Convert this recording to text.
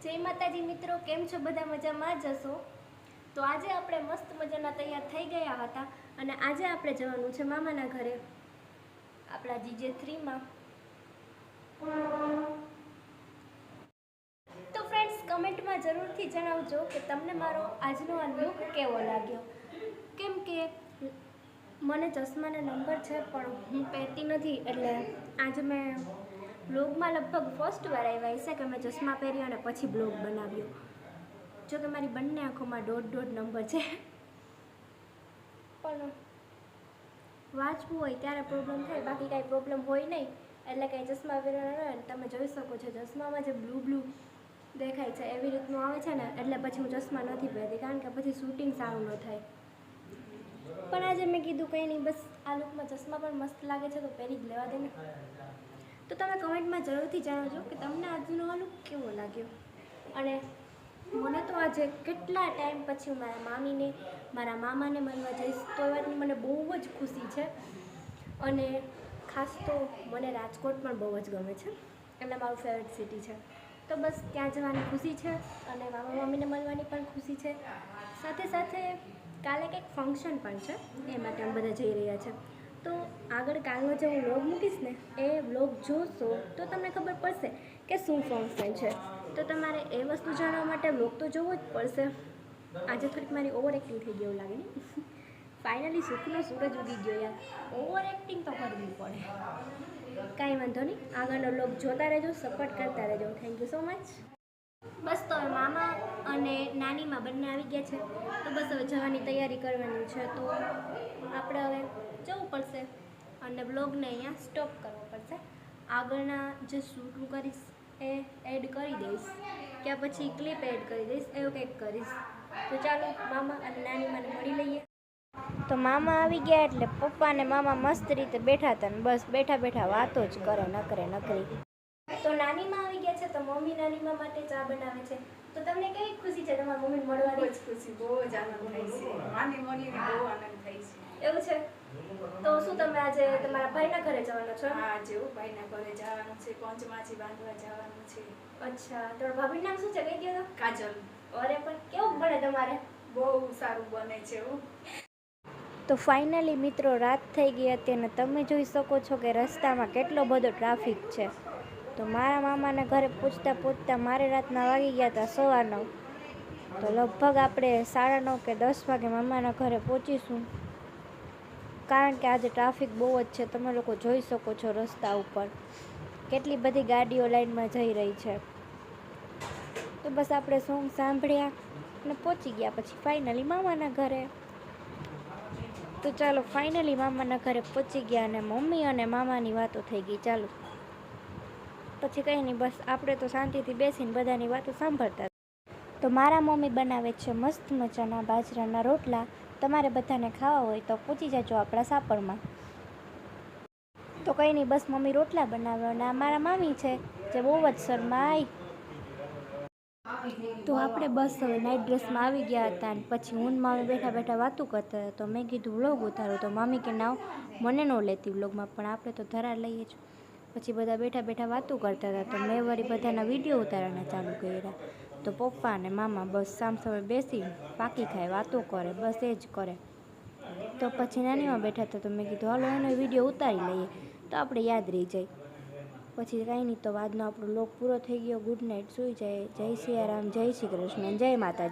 જય માતાજી મિત્રો, કેમ છો? બધા મજામાં જ હશો. તો આજે આપણે મસ્ત મજાના તૈયાર થઈ ગયા હતા અને આજે આપણે જવાનું છે મામાના ઘરે, આપણા GJ3માં. તો ફ્રેન્ડ્સ, કમેન્ટમાં જરૂરથી જણાવજો કે તમને મારો આજનો આ લુક કેવો લાગ્યો. કેમ કે મને ચશ્માના નંબર છે પણ હું પહેરતી નથી, એટલે આજે મેં બ્લોગમાં લગભગ ફર્સ્ટ વાર આવ્યા છે કે મેં ચશ્મા પહેર્યો અને પછી બ્લોગ બનાવ્યો. જો કે મારી બંને આંખોમાં દોઢ નંબર છે, પણ વાંચવું હોય ત્યારે પ્રોબ્લેમ થાય, બાકી કાંઈ પ્રોબ્લેમ હોય નહીં. એટલે કાંઈ ચશ્મા પહેરવાના હોય. તમે જોઈ શકો છો ચશ્મામાં જે બ્લુ દેખાય છે એવી રીતનું આવે છે ને, એટલે પછી હું ચશ્મા નથી પહેરતી, કારણ કે પછી શૂટિંગ સારું ન થાય. પણ આજે મેં કીધું કંઈ નહીં, બસ આ લુકમાં ચશ્મા પણ મસ્ત લાગે છે તો પહેરી જ લેવા દે ને. તો તમે કમેન્ટમાં જરૂરથી જણાવજો કે તમને આજનો આ લુક કેવો લાગ્યો. અને મને તો આજે કેટલા ટાઈમ પછી હું મારા મામીને, મારા મામાને મળવા જઈશ, તો એ વાતની મને બહુ જ ખુશી છે. અને ખાસ તો મને રાજકોટ પણ બહુ જ ગમે છે, એટલે મારું ફેવરેટ સિટી છે. તો બસ ત્યાં જવાની ખુશી છે અને મામા મામીને મળવાની પણ ખુશી છે. સાથે સાથે કાલે કંઈક ફંક્શન પણ છે, એ માટે અમે બધા જઈ રહ્યા છે. તો આગળ કાલનો જે હું વ્લોગ મૂકીશ ને, એ વ્લોગ જોશો તો તમને ખબર પડશે કે શું ફંક્શન છે. તો તમારે એ વસ્તુ જાણવા માટે વ્લોગ તો જોવો જ પડશે. આજે થોડીક મારી ઓવર એક્ટિંગ થઈ ગઈ એવું લાગે ને. ફાઇનલી સુખનો સૂરજ ઉગી ગયો યાર, ઓવર એક્ટિંગ તો કરવી પડે. કાંઈ વાંધો નહીં, આગળનો વ્લોગ જોતા રહેજો, સપોર્ટ કરતા રહેજો. Thank you so much. બસ તો હવે મામા અને નાનીમાં બંને આવી ગયા છે, તો બસ હવે જવાની તૈયારી કરવાની છે. તો આપણે હવે જવું પડશે અને બ્લોગને અહીંયા સ્ટોપ કરવો પડશે. આગળના જે શૂટ હું કરીશ એ એડ કરી દઈશ, કે પછી ક્લિપ એડ કરી દઈશ, એવું કંઈક કરીશ. તો ચાલો મામા અને નાની મને મળી લઈએ. તો મામા આવી ગયા એટલે પપ્પા અને મામા મસ્ત રીતે બેઠા હતા ને બસ બેઠા બેઠા વાતો જ કરે નકરી. તો નાનીમાં આવી ગયા છે, તો મમ્મી નાનીમાં માટે ચા બનાવે છે. તો તમને કેવી ખુશી છે તમારા મમ્મીને મળવાની? ખુશી, બહુ જ આનંદ થાય છે. માની મળીને બહુ આનંદ થાય છે. એવું છે? તો શું તમે આજે તમારા ભાઈના ઘરે જવાના છો? હા, જેવું ભાઈના ઘરે જવાનું છે, પંચમાછી બાંધવા જવાનું છે. અચ્છા, તમારા ભાભીનું નામ શું છે? કહી દો. કાજલ. અરે પણ કેવું બને તમારે? બહુ સારું બને છે. તો ફાઇનલી મિત્રો, રાત થઈ ગઈ હતી અને તમે જોઈ શકો છો કે રસ્તામાં કેટલો બધો ટ્રાફિક છે. તો મારા મામાના ઘરે પહોંચતા મારે રાતના વાગી ગયા હતા 9:15. તો લગભગ આપણે 9:30 કે 10 વાગે મામાના ઘરે પહોંચીશું, કારણ કે આજે ટ્રાફિક બહુ જ છે. તમે લોકો જોઈ શકો છો રસ્તા ઉપર કેટલી બધી ગાડીઓ લાઈનમાં જઈ રહી છે. તો બસ આપણે સોંગ સાંભળ્યા અને પહોંચી ગયા પછી ફાઇનલી મામાના ઘરે. તો ચાલો, ફાઇનલી મામાના ઘરે પહોંચી ગયા અને મમ્મી અને મામાની વાતો થઈ ગઈ. ચાલો પછી કંઈ નહીં, બસ આપણે તો શાંતિથી બેસીને બધાની વાતો સાંભળતા. તો મારા મમ્મી બનાવે છે મસ્ત મજાના બાજરાના રોટલા. તમારે બધાને ખાવા હોય તો પૂછી જજો આપણા સાપરમાં. તો કંઈ નહીં, બસ મમ્મી રોટલા બનાવે અને આ મારા મામી છે જે બહુ જ શરમાય. તો આપણે બસ હવે નાઇટ ડ્રેસમાં આવી ગયા હતા અને પછી હું મામી બેઠા બેઠા વાતું કરતા હતા. તો મેં કીધું વ્લોગ ઉતારો, તો મામી કે ના મને ન લેતી વ્લોગમાં, પણ આપણે તો ધરા લઈએ જ. પછી બધા બેઠા બેઠા વાતું કરતા હતા, તો મેં વળી બધાના વિડીયો ઉતારવાના ચાલુ કર્યા. તો પપ્પા અને મામા બસ સામસામે બેસી પાકી ખાય, વાતો કરે, બસ એ જ કરે. તો પછી નાનીમાં બેઠા હતા, તો મેં કીધું હાલો એનો વિડીયો ઉતારી લઈએ તો આપણે યાદ રહી જાય. પછી કાંઈ નહીં, તો આજનો આપણો વ્લોગ પૂરો થઈ ગયો. ગુડ નાઇટ, સૂઈ જાય. જય સિયારામ, જય શ્રી કૃષ્ણ, જય માતાજી.